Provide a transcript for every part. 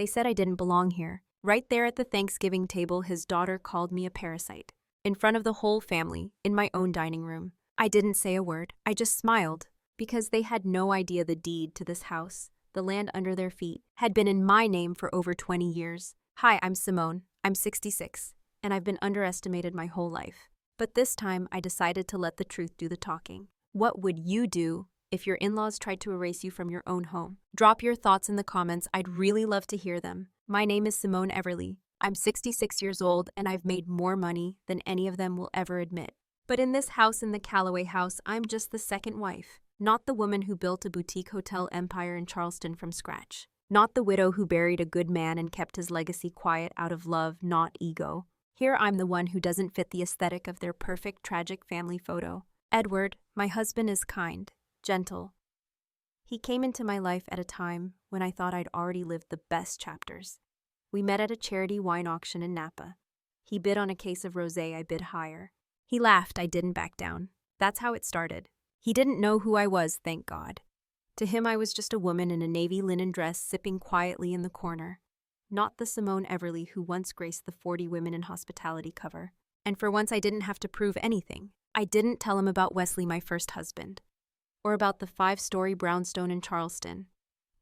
They said I didn't belong here. Right there at the Thanksgiving table, his daughter called me a parasite. In front of the whole family, in my own dining room. I didn't say a word. I just smiled. Because they had no idea the deed to this house, the land under their feet, had been in my name for over 20 years. Hi, I'm Simone. I'm 66, and I've been underestimated my whole life. But this time, I decided to let the truth do the talking. What would you do if your in-laws tried to erase you from your own home? Drop your thoughts in the comments. I'd really love to hear them. My name is Simone Everly. I'm 66 years old, and I've made more money than any of them will ever admit. But in this house, in the Calloway house, I'm just the second wife. Not the woman who built a boutique hotel empire in Charleston from scratch. Not the widow who buried a good man and kept his legacy quiet out of love, not ego. Here I'm the one who doesn't fit the aesthetic of their perfect, tragic family photo. Edward, my husband, is kind, gentle. He came into my life at a time when I thought I'd already lived the best chapters. We met at a charity wine auction in Napa. He bid on a case of rosé, I bid higher. He laughed, I didn't back down. That's how it started. He didn't know who I was, thank God. To him, I was just a woman in a navy linen dress sipping quietly in the corner. Not the Simone Everly who once graced the 40 Women in Hospitality cover. And for once, I didn't have to prove anything. I didn't tell him about Wesley, my first husband. Or about the 5-story brownstone in Charleston.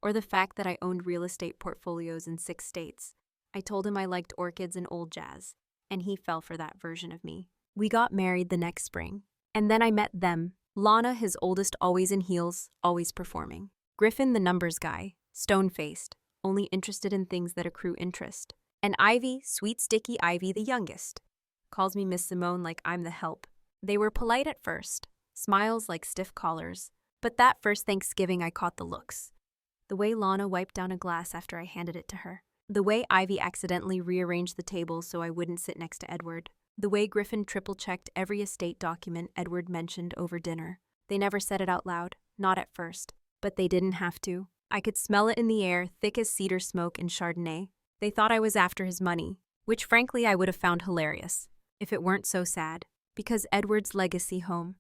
Or the fact that I owned real estate portfolios in 6 states. I told him I liked orchids and old jazz. And he fell for that version of me. We got married the next spring. And then I met them. Lana, his oldest, always in heels, always performing. Griffin, the numbers guy, stone-faced, only interested in things that accrue interest. And Ivy, sweet sticky Ivy, the youngest, calls me Miss Simone like I'm the help. They were polite at first, smiles like stiff collars. But that first Thanksgiving I caught the looks. The way Lana wiped down a glass after I handed it to her. The way Ivy accidentally rearranged the table so I wouldn't sit next to Edward. The way Griffin triple-checked every estate document Edward mentioned over dinner. They never said it out loud, not at first. But they didn't have to. I could smell it in the air, thick as cedar smoke and Chardonnay. They thought I was after his money, which frankly I would have found hilarious, if it weren't so sad. Because Edward's legacy home,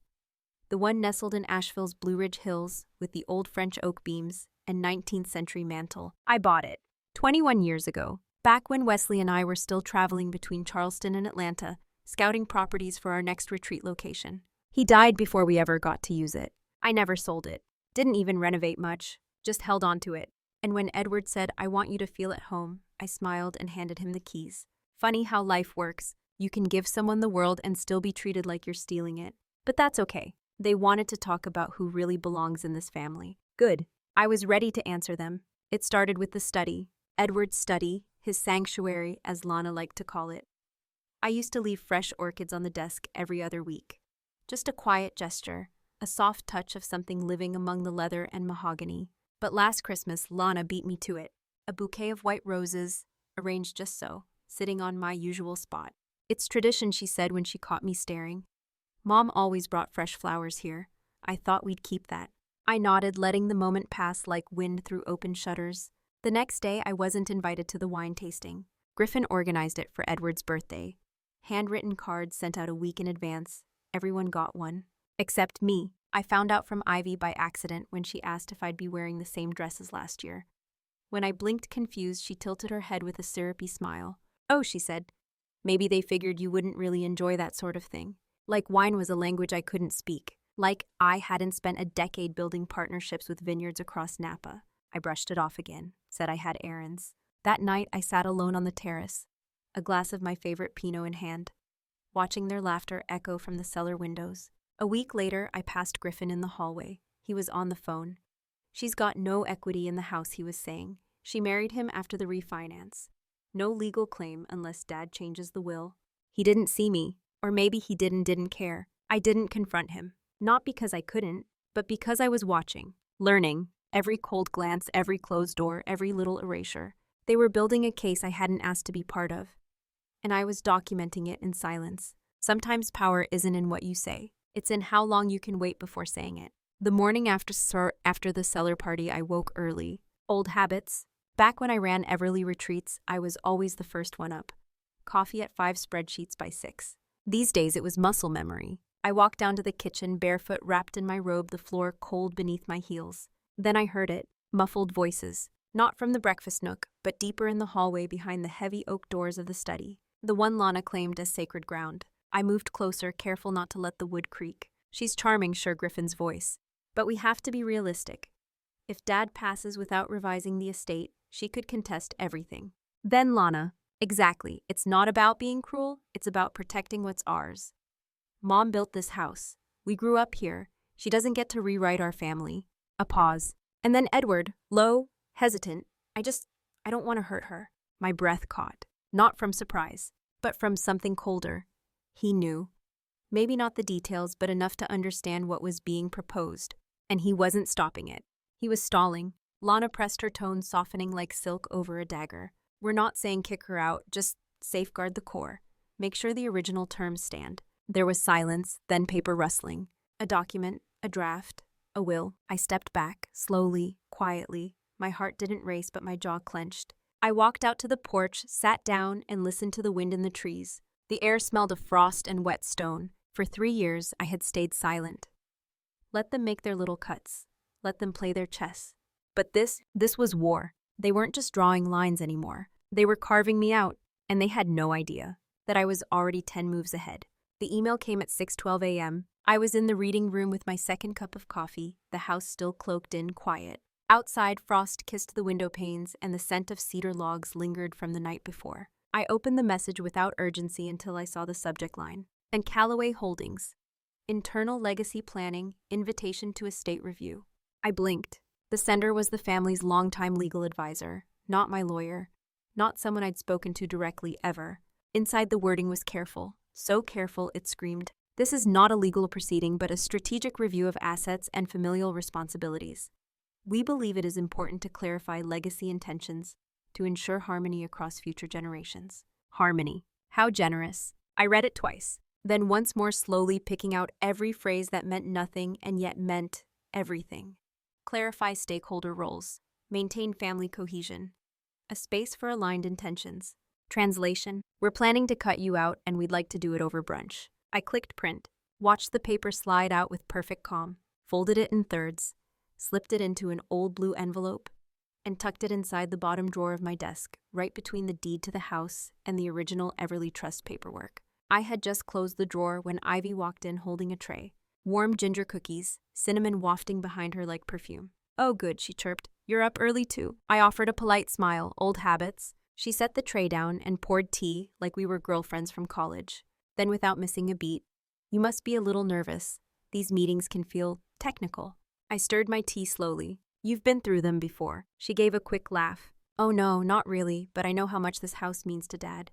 the one nestled in Asheville's Blue Ridge Hills with the old French oak beams and 19th century mantel, I bought it 21 years ago, back when Wesley and I were still traveling between Charleston and Atlanta, scouting properties for our next retreat location. He died before we ever got to use it. I never sold it. Didn't even renovate much. Just held on to it. And when Edward said, "I want you to feel at home," I smiled and handed him the keys. Funny how life works. You can give someone the world and still be treated like you're stealing it. But that's okay. They wanted to talk about who really belongs in this family. Good. I was ready to answer them. It started with the study. Edward's study, his sanctuary, as Lana liked to call it. I used to leave fresh orchids on the desk every other week. Just a quiet gesture, a soft touch of something living among the leather and mahogany. But last Christmas, Lana beat me to it. A bouquet of white roses, arranged just so, sitting on my usual spot. It's tradition, she said when she caught me staring. Mom always brought fresh flowers here. I thought we'd keep that. I nodded, letting the moment pass like wind through open shutters. The next day, I wasn't invited to the wine tasting. Griffin organized it for Edward's birthday. Handwritten cards sent out a week in advance. Everyone got one. Except me. I found out from Ivy by accident when she asked if I'd be wearing the same dress as last year. When I blinked confused, she tilted her head with a syrupy smile. "Oh," she said. "Maybe they figured you wouldn't really enjoy that sort of thing. Like wine was a language I couldn't speak. Like I hadn't spent a decade building partnerships with vineyards across Napa." I brushed it off again, said I had errands. That night, I sat alone on the terrace, a glass of my favorite Pinot in hand, watching their laughter echo from the cellar windows. A week later, I passed Griffin in the hallway. He was on the phone. "She's got no equity in the house," he was saying. "She married him after the refinance. No legal claim unless Dad changes the will." He didn't see me, or maybe he didn't care. I didn't confront him. Not because I couldn't, but because I was watching, learning, every cold glance, every closed door, every little erasure. They were building a case I hadn't asked to be part of, and I was documenting it in silence. Sometimes power isn't in what you say. It's in how long you can wait before saying it. The morning after the cellar party, I woke early. Old habits. Back when I ran Everly retreats, I was always the first one up. Coffee at 5, spreadsheets by 6. These days, it was muscle memory. I walked down to the kitchen, barefoot, wrapped in my robe, the floor cold beneath my heels. Then I heard it, muffled voices. Not from the breakfast nook, but deeper in the hallway behind the heavy oak doors of the study, the one Lana claimed as sacred ground. I moved closer, careful not to let the wood creak. She's charming, sure, Griffin's voice. But we have to be realistic. If Dad passes without revising the estate, she could contest everything. Then Lana, exactly, it's not about being cruel, it's about protecting what's ours. Mom built this house. We grew up here. She doesn't get to rewrite our family. A pause. And then Edward, low, hesitant. I don't want to hurt her. My breath caught. Not from surprise, but from something colder. He knew. Maybe not the details, but enough to understand what was being proposed. And he wasn't stopping it. He was stalling. Lana pressed her tone, softening like silk over a dagger. We're not saying kick her out, just safeguard the core. Make sure the original terms stand. There was silence, then paper rustling. A document, a draft, a will. I stepped back, slowly, quietly. My heart didn't race, but my jaw clenched. I walked out to the porch, sat down, and listened to the wind in the trees. The air smelled of frost and wet stone. For 3 years, I had stayed silent. Let them make their little cuts. Let them play their chess. But this was war. They weren't just drawing lines anymore. They were carving me out, and they had no idea that I was already 10 moves ahead. The email came at 6:12 a.m. I was in the reading room with my second cup of coffee, the house still cloaked in quiet. Outside, frost kissed the window panes, and the scent of cedar logs lingered from the night before. I opened the message without urgency until I saw the subject line. And Callaway Holdings. Internal Legacy Planning, Invitation to Estate Review. I blinked. The sender was the family's longtime legal advisor, not my lawyer, not someone I'd spoken to directly ever. Inside, the wording was careful, so careful it screamed, "This is not a legal proceeding but a strategic review of assets and familial responsibilities. We believe it is important to clarify legacy intentions to ensure harmony across future generations." Harmony. How generous. I read it twice, then once more, slowly picking out every phrase that meant nothing and yet meant everything. Clarify stakeholder roles. Maintain family cohesion. A space for aligned intentions. Translation. We're planning to cut you out and we'd like to do it over brunch. I clicked print, watched the paper slide out with perfect calm, folded it in thirds, slipped it into an old blue envelope, and tucked it inside the bottom drawer of my desk, right between the deed to the house and the original Everly Trust paperwork. I had just closed the drawer when Ivy walked in holding a tray. Warm ginger cookies, cinnamon wafting behind her like perfume. "Oh good," she chirped. "You're up early too." I offered a polite smile, old habits. She set the tray down and poured tea like we were girlfriends from college. Then, without missing a beat, "You must be a little nervous. These meetings can feel technical." I stirred my tea slowly. "You've been through them before." She gave a quick laugh. "Oh no, not really, but I know how much this house means to Dad.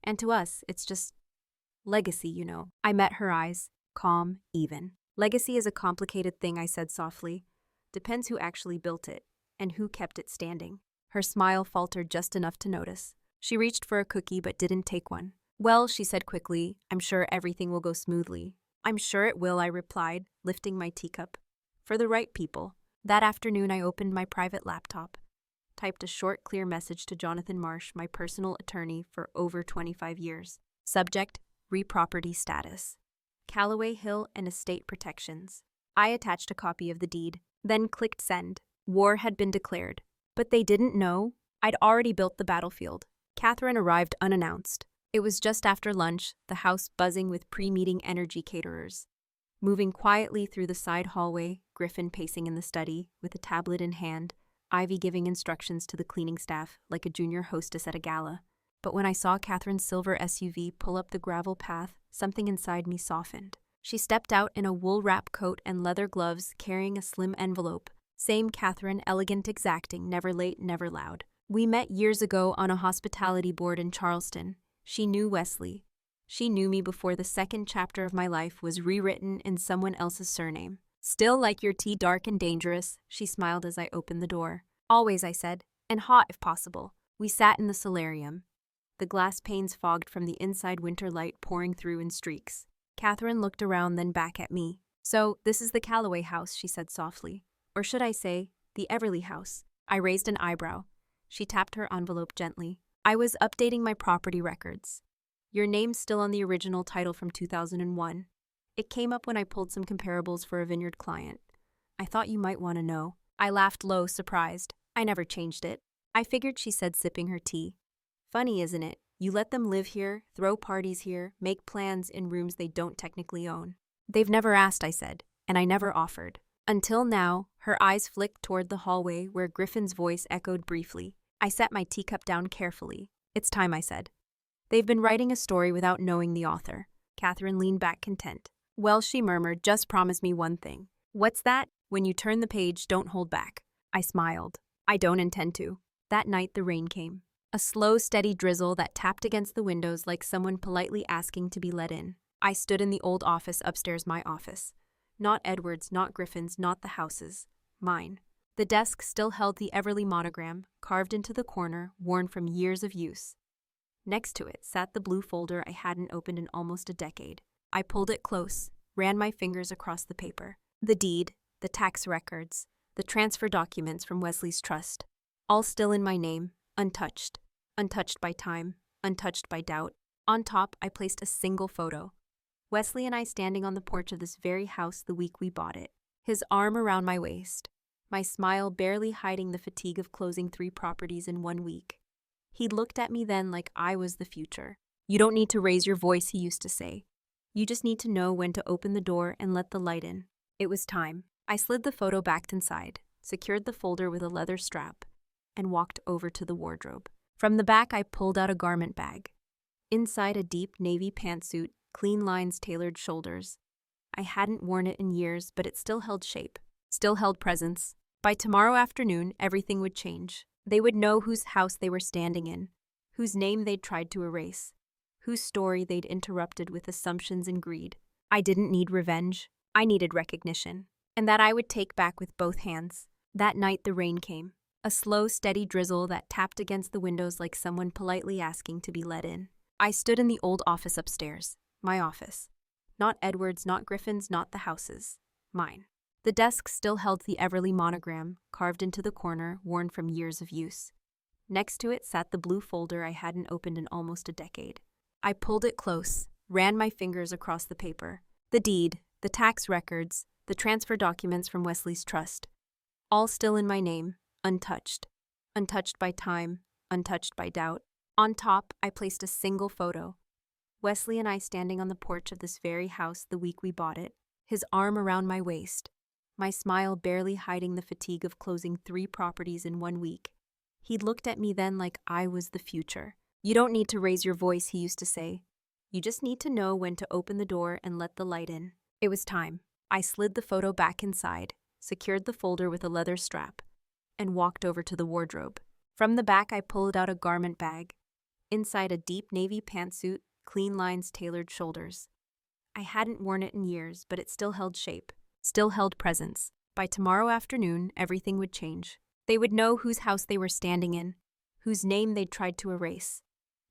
And to us, it's just legacy, you know." I met her eyes, calm, even. "Legacy is a complicated thing," I said softly. "Depends who actually built it, and who kept it standing." Her smile faltered just enough to notice. She reached for a cookie but didn't take one. "Well," she said quickly, "I'm sure everything will go smoothly." "I'm sure it will," I replied, lifting my teacup. "For the right people." That afternoon, I opened my private laptop, typed a short, clear message to Jonathan Marsh, my personal attorney for over 25 years. Subject, re-property status. Callaway Hill and Estate Protections. I attached a copy of the deed, then clicked send. War had been declared. But they didn't know I'd already built the battlefield. Catherine arrived unannounced. It was just after lunch, the house buzzing with pre-meeting energy caterers. Moving quietly through the side hallway, Griffin pacing in the study, with a tablet in hand, Ivy giving instructions to the cleaning staff like a junior hostess at a gala. But when I saw Catherine's silver SUV pull up the gravel path, something inside me softened. She stepped out in a wool wrap coat and leather gloves, carrying a slim envelope. Same Catherine, elegant, exacting, never late, never loud. We met years ago on a hospitality board in Charleston. She knew Wesley. She knew me before the second chapter of my life was rewritten in someone else's surname. "Still like your tea, dark and dangerous," she smiled as I opened the door. "Always," I said, "and hot if possible." We sat in the solarium, the glass panes fogged from the inside winter light pouring through in streaks. Catherine looked around, then back at me. "So, this is the Callaway house," she said softly. "Or should I say, the Everly house?" I raised an eyebrow. She tapped her envelope gently. "I was updating my property records. Your name's still on the original title from 2001. It came up when I pulled some comparables for a vineyard client. I thought you might want to know." I laughed low, surprised. I never changed it. I figured, she said, sipping her tea. Funny, isn't it? You let them live here, throw parties here, make plans in rooms they don't technically own. They've never asked, I said, and I never offered. Until now, her eyes flicked toward the hallway where Griffin's voice echoed briefly. I set my teacup down carefully. It's time, I said. They've been writing a story without knowing the author. Catherine leaned back content. Well, she murmured, just promise me one thing. What's that? When you turn the page, don't hold back. I smiled. I don't intend to. That night the rain came. A slow, steady drizzle that tapped against the windows like someone politely asking to be let in. I stood in the old office upstairs, my office. Not Edward's, not Griffin's, not the house's. Mine. The desk still held the Everly monogram, carved into the corner, worn from years of use. Next to it sat the blue folder I hadn't opened in almost a decade. I pulled it close, ran my fingers across the paper. The deed, the tax records, the transfer documents from Wesley's trust. All still in my name, untouched. Untouched by time, untouched by doubt. On top, I placed a single photo. Wesley and I standing on the porch of this very house the week we bought it. His arm around my waist. My smile barely hiding the fatigue of closing 3 properties in 1 week. He looked at me then like I was the future. You don't need to raise your voice, he used to say. You just need to know when to open the door and let the light in. It was time. I slid the photo back inside, secured the folder with a leather strap, and walked over to the wardrobe. From the back, I pulled out a garment bag. Inside, a deep navy pantsuit, clean lines, tailored shoulders. I hadn't worn it in years, but it still held shape, still held presence. By tomorrow afternoon, everything would change. They would know whose house they were standing in, whose name they'd tried to erase, whose story they'd interrupted with assumptions and greed. I didn't need revenge. I needed recognition, and that I would take back with both hands. That night, the rain came. A slow, steady drizzle that tapped against the windows like someone politely asking to be let in. I stood in the old office upstairs, my office. Not Edward's, not Griffin's, not the house's. Mine. The desk still held the Everly monogram, carved into the corner, worn from years of use. Next to it sat the blue folder I hadn't opened in almost a decade. I pulled it close, ran my fingers across the paper. The deed, the tax records, the transfer documents from Wesley's trust. All still in my name. Untouched. Untouched by time, untouched by doubt. On top, I placed a single photo. Wesley and I standing on the porch of this very house the week we bought it, his arm around my waist, my smile barely hiding the fatigue of closing 3 properties in 1 week. He looked at me then like I was the future. You don't need to raise your voice, he used to say. You just need to know when to open the door and let the light in. It was time. I slid the photo back inside, secured the folder with a leather strap, and walked over to the wardrobe. From the back, I pulled out a garment bag. Inside, a deep navy pantsuit, clean lines, tailored shoulders. I hadn't worn it in years, but it still held shape, still held presence. By tomorrow afternoon, everything would change. They would know whose house they were standing in, whose name they'd tried to erase,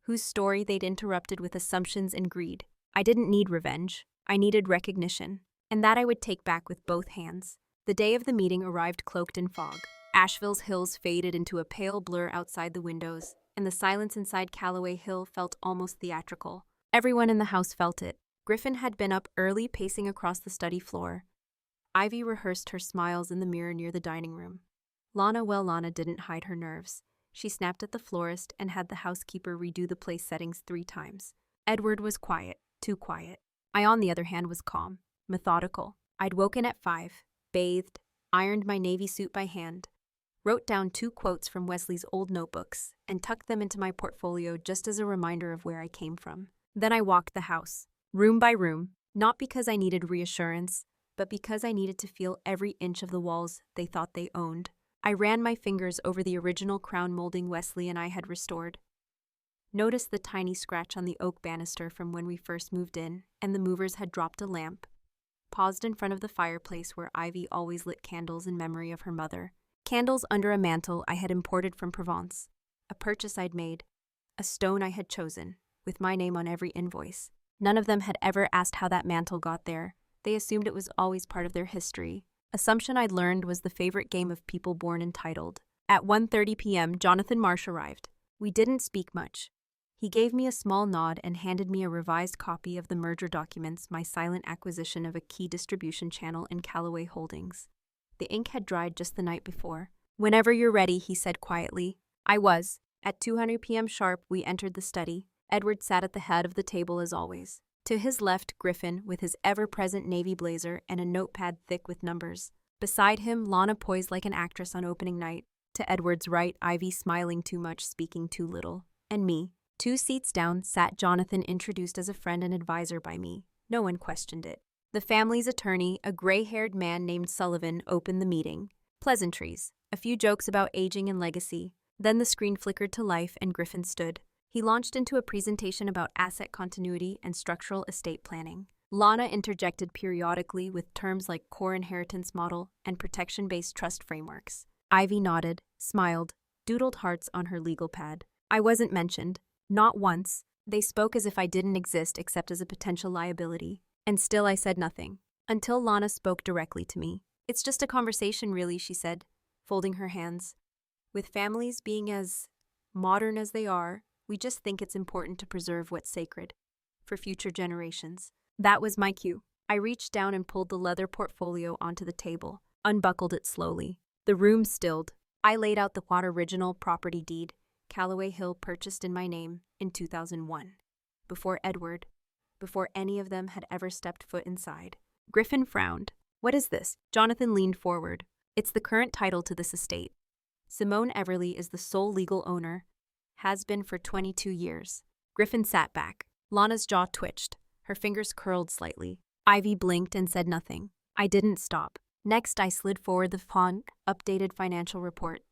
whose story they'd interrupted with assumptions and greed. I didn't need revenge. I needed recognition, and that I would take back with both hands. The day of the meeting arrived cloaked in fog. Asheville's hills faded into a pale blur outside the windows, and the silence inside Calloway Hill felt almost theatrical. Everyone in the house felt it. Griffin had been up early, pacing across the study floor. Ivy rehearsed her smiles in the mirror near the dining room. Lana didn't hide her nerves. She snapped at the florist and had the housekeeper redo the place settings 3 times. Edward was quiet, too quiet. I, on the other hand, was calm, methodical. I'd woken at 5, bathed, ironed my navy suit by hand, wrote down 2 quotes from Wesley's old notebooks, and tucked them into my portfolio just as a reminder of where I came from. Then I walked the house, room by room, not because I needed reassurance, but because I needed to feel every inch of the walls they thought they owned. I ran my fingers over the original crown molding Wesley and I had restored. Noticed the tiny scratch on the oak banister from when we first moved in, and the movers had dropped a lamp. Paused in front of the fireplace where Ivy always lit candles in memory of her mother. Candles under a mantle I had imported from Provence, a purchase I'd made, a stone I had chosen, with my name on every invoice. None of them had ever asked how that mantle got there. They assumed it was always part of their history. Assumption I'd learned was the favorite game of people born entitled. At 1:30 p.m., Jonathan Marsh arrived. We didn't speak much. He gave me a small nod and handed me a revised copy of the merger documents, my silent acquisition of a key distribution channel in Callaway Holdings. The ink had dried just the night before. Whenever you're ready, he said quietly. I was. At 200 p.m. sharp, we entered the study. Edward sat at the head of the table as always. To his left, Griffin, with his ever-present navy blazer and a notepad thick with numbers. Beside him, Lana poised like an actress on opening night. To Edward's right, Ivy smiling too much, speaking too little. And me. 2 seats down, sat Jonathan, introduced as a friend and advisor by me. No one questioned it. The family's attorney, a gray-haired man named Sullivan, opened the meeting. Pleasantries, a few jokes about aging and legacy. Then the screen flickered to life and Griffin stood. He launched into a presentation about asset continuity and structural estate planning. Lana interjected periodically with terms like core inheritance model and protection-based trust frameworks. Ivy nodded, smiled, doodled hearts on her legal pad. I wasn't mentioned. Not once. They spoke as if I didn't exist except as a potential liability. And still I said nothing. Until Lana spoke directly to me. It's just a conversation really, she said, folding her hands. With families being as modern as they are, we just think it's important to preserve what's sacred for future generations. That was my cue. I reached down and pulled the leather portfolio onto the table, unbuckled it slowly. The room stilled. I laid out the original property deed, Calloway Hill, purchased in my name in 2001. Before any of them had ever stepped foot inside. Griffin frowned. What is this? Jonathan leaned forward. It's the current title to this estate. Simone Everly is the sole legal owner. Has been for 22 years. Griffin sat back. Lana's jaw twitched. Her fingers curled slightly. Ivy blinked and said nothing. I didn't stop. Next, I slid forward the updated financial report.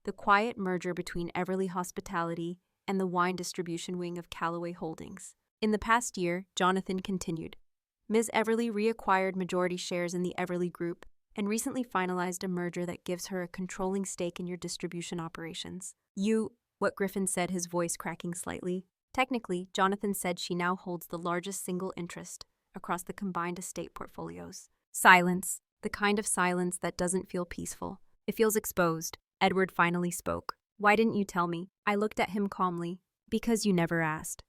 The quiet merger between Everly Hospitality and the wine distribution wing of Calloway Holdings. In the past year, Jonathan continued. Ms. Everly reacquired majority shares in the Everly Group and recently finalized a merger that gives her a controlling stake in your distribution operations. What Griffin said, his voice cracking slightly. Technically, Jonathan said she now holds the largest single interest across the combined estate portfolios. Silence. The kind of silence that doesn't feel peaceful. It feels exposed. Edward finally spoke. Why didn't you tell me? I looked at him calmly. Because you never asked.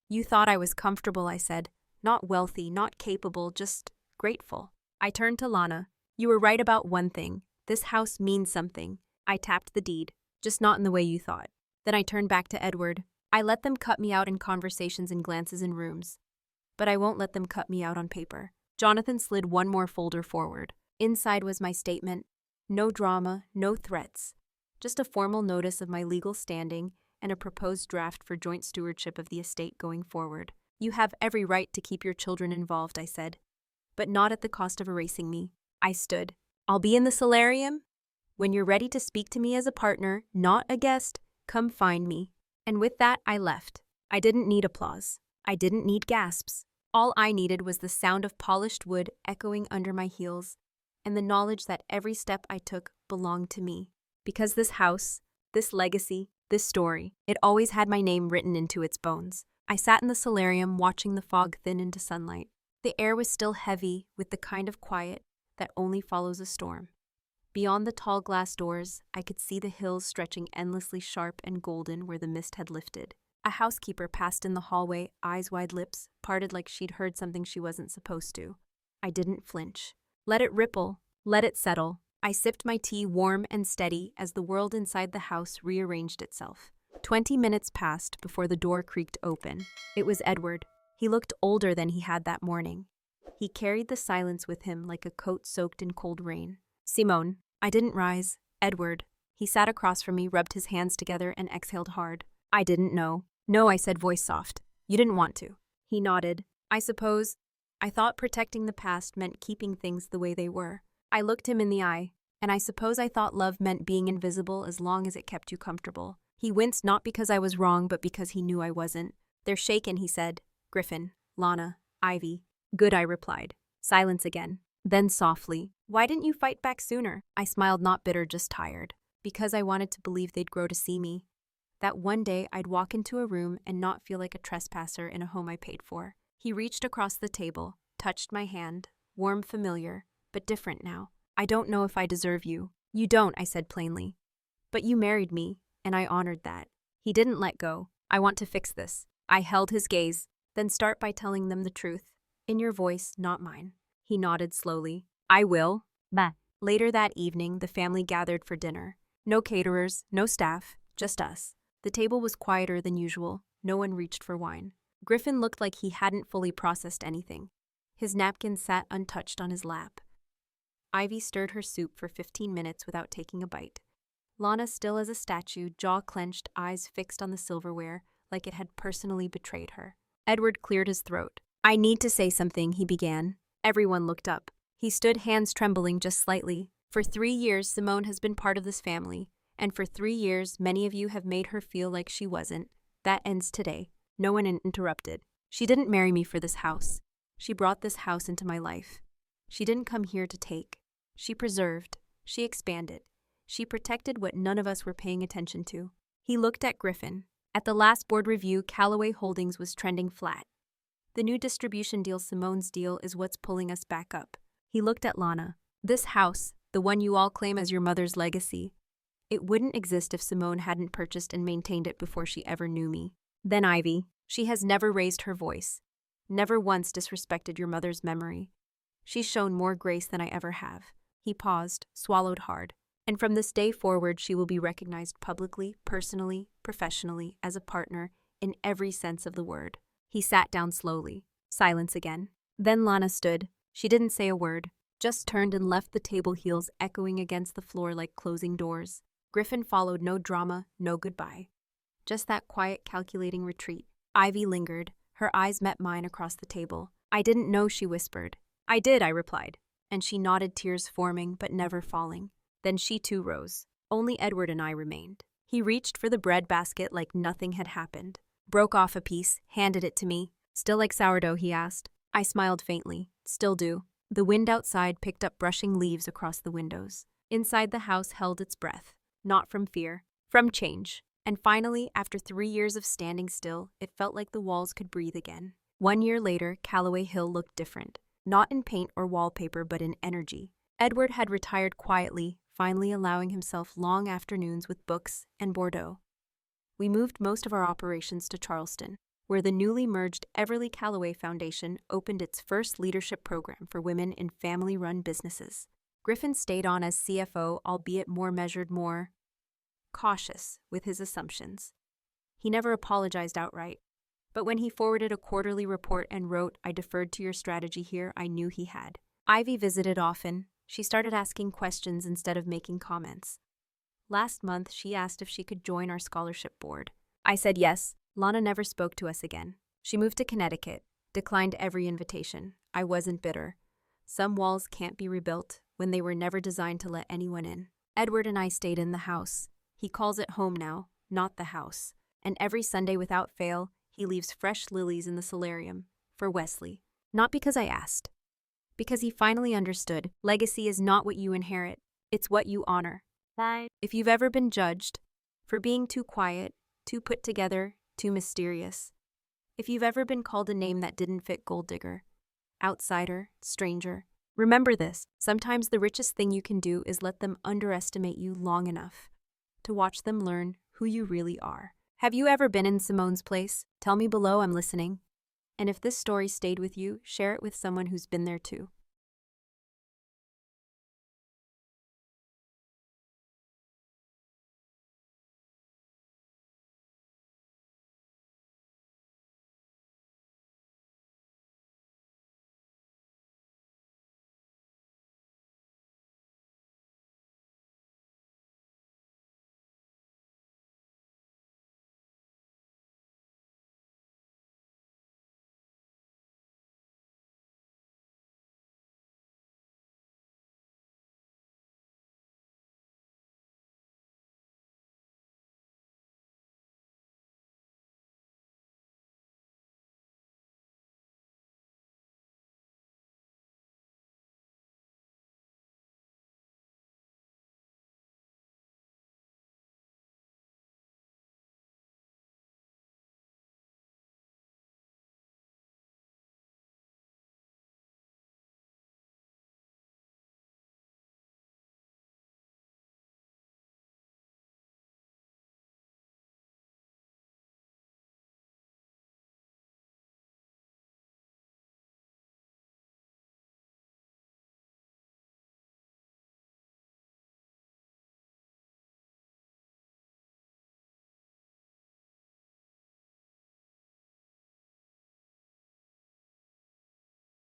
You thought I was comfortable, I said. Not wealthy, not capable, just grateful. I turned to Lana. You were right about one thing. This house means something. I tapped the deed. Just not in the way you thought. Then I turned back to Edward. I let them cut me out in conversations and glances in rooms. But I won't let them cut me out on paper. Jonathan slid one more folder forward. Inside was my statement. No drama, no threats. Just a formal notice of my legal standing and a proposed draft for joint stewardship of the estate going forward. You have every right to keep your children involved, I said. But not at the cost of erasing me. I stood. I'll be in the solarium. When you're ready to speak to me as a partner, not a guest, come find me. And with that, I left. I didn't need applause. I didn't need gasps. All I needed was the sound of polished wood echoing under my heels and the knowledge that every step I took belonged to me. Because this house, this legacy, this story, it always had my name written into its bones. I sat in the solarium watching the fog thin into sunlight. The air was still heavy with the kind of quiet that only follows a storm. Beyond the tall glass doors, I could see the hills stretching endlessly sharp and golden where the mist had lifted. A housekeeper passed in the hallway, eyes wide, lips parted like she'd heard something she wasn't supposed to. I didn't flinch. Let it ripple. Let it settle. I sipped my tea warm and steady as the world inside the house rearranged itself. 20 minutes passed before the door creaked open. It was Edward. He looked older than he had that morning. He carried the silence with him like a coat soaked in cold rain. Simone. I didn't rise. Edward. He sat across from me, rubbed his hands together, and exhaled hard. I didn't know. No, I said, voice soft. You didn't want to. He nodded. I thought protecting the past meant keeping things the way they were. I looked him in the eye, and I suppose I thought love meant being invisible as long as it kept you comfortable. He winced not because I was wrong, but because he knew I wasn't. They're shaken, he said. Griffin, Lana, Ivy. Good, I replied. Silence again. Then softly, why didn't you fight back sooner? I smiled, not bitter, just tired. Because I wanted to believe they'd grow to see me. That one day I'd walk into a room and not feel like a trespasser in a home I paid for. He reached across the table, touched my hand, warm, familiar, but different now. I don't know if I deserve you. You don't, I said plainly. But you married me, and I honored that. He didn't let go. I want to fix this. I held his gaze. Then start by telling them the truth. In your voice, not mine. He nodded slowly. I will. Bah. Later that evening, the family gathered for dinner. No caterers, no staff, just us. The table was quieter than usual. No one reached for wine. Griffin looked like he hadn't fully processed anything. His napkin sat untouched on his lap. Ivy stirred her soup for 15 minutes without taking a bite. Lana, still as a statue, jaw clenched, eyes fixed on the silverware, like it had personally betrayed her. Edward cleared his throat. "I need to say something," he began. Everyone looked up. He stood, hands trembling just slightly. "For 3 years, Simone has been part of this family, and for 3 years, many of you have made her feel like she wasn't. That ends today." No one interrupted. "She didn't marry me for this house. She brought this house into my life. She didn't come here to take. She preserved. She expanded. She protected what none of us were paying attention to." He looked at Griffin. At the last board review, Calloway Holdings was trending flat. "The new distribution deal, Simone's deal, is what's pulling us back up." He looked at Lana. "This house, the one you all claim as your mother's legacy, it wouldn't exist if Simone hadn't purchased and maintained it before she ever knew me. Then Ivy, she has never raised her voice, never once disrespected your mother's memory. She's shown more grace than I ever have." He paused, swallowed hard. "And from this day forward, she will be recognized publicly, personally, professionally, as a partner, in every sense of the word." He sat down slowly. Silence again. Then Lana stood. She didn't say a word, just turned and left, the table heels echoing against the floor like closing doors. Griffin followed. No drama, no goodbye. Just that quiet, calculating retreat. Ivy lingered. Her eyes met mine across the table. "I didn't know," she whispered. "I did," I replied. And she nodded, tears forming but never falling. Then she too rose. Only Edward and I remained. He reached for the bread basket like nothing had happened. Broke off a piece, handed it to me. "Still like sourdough?" he asked. I smiled faintly. "Still do." The wind outside picked up brushing leaves across the windows. Inside, the house held its breath. Not from fear, from change. And finally, after 3 years of standing still, it felt like the walls could breathe again. 1 year later, Calloway Hill looked different. Not in paint or wallpaper, but in energy. Edward had retired quietly, finally allowing himself long afternoons with books and Bordeaux. We moved most of our operations to Charleston, where the newly merged Everly Calloway Foundation opened its first leadership program for women in family-run businesses. Griffin stayed on as CFO, albeit more measured, more cautious with his assumptions. He never apologized outright, but when he forwarded a quarterly report and wrote, "I deferred to your strategy here," I knew he had. Ivy visited often. She started asking questions instead of making comments. Last month, she asked if she could join our scholarship board. I said yes. Lana never spoke to us again. She moved to Connecticut, declined every invitation. I wasn't bitter. Some walls can't be rebuilt when they were never designed to let anyone in. Edward and I stayed in the house. He calls it home now, not the house. And every Sunday without fail, he leaves fresh lilies in the solarium for Wesley. Not because I asked. Because he finally understood, legacy is not what you inherit, it's what you honor. If you've ever been judged for being too quiet, too put together, too mysterious, if you've ever been called a name that didn't fit, gold digger, outsider, stranger, remember this: sometimes the richest thing you can do is let them underestimate you long enough to watch them learn who you really are. Have you ever been in Simone's place? Tell me below, I'm listening. And if this story stayed with you, share it with someone who's been there too.